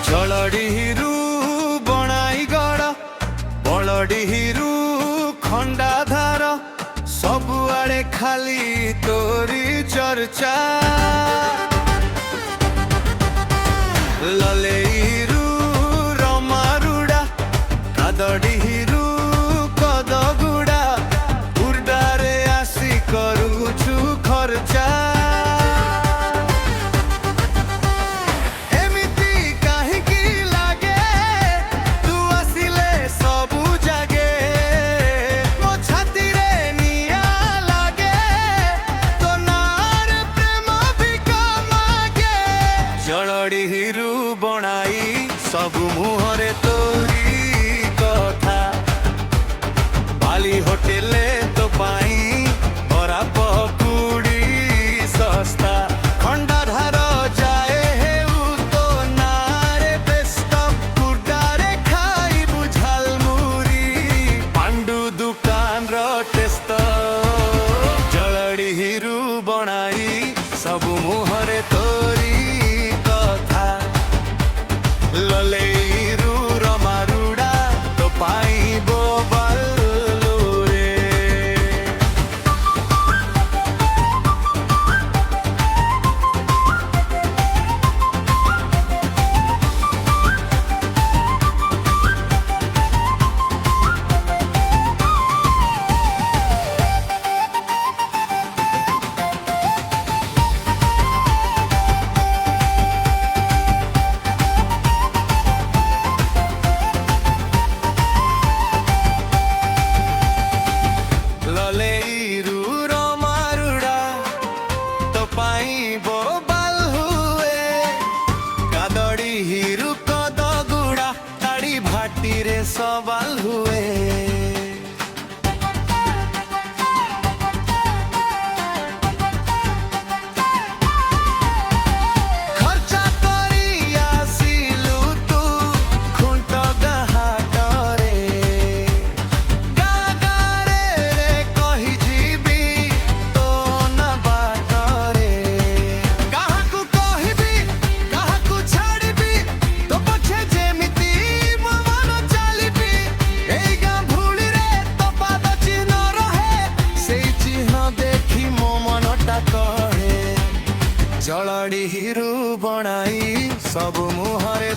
जलडिहिरु बणाईगढ़ बलडिहिरु खंडाधार सबुआड़े खाली तोरी चर्चा। ललेइरु रमारुड़ा कादडिहिरु कदगुड़ा उर्डारे आसी करुछु खर्चा। जलडिहिरु बणाई सबु मुहरे तोरी कथा बाली होटेले तो पाई बरा पकुड़ी सस्ता। खंडाधार जाए हेउ तो नारे बेस्ट कुर्डारे खाई बुझाल मुरी पांडु दुकान रो टेस्ट। जलडिहिरु बणाई सबु मुहरे तोरी ललेइरु रमारुड़ा तो पाइबो बालुरे। ललेइरु रमारुड़ा तो पाइबो बाल हुए कादडिहिरु कदगुड़ा ताड़ी भाटी रे सवाल हुए। जलडिहिरु बणाई सबु मुहरे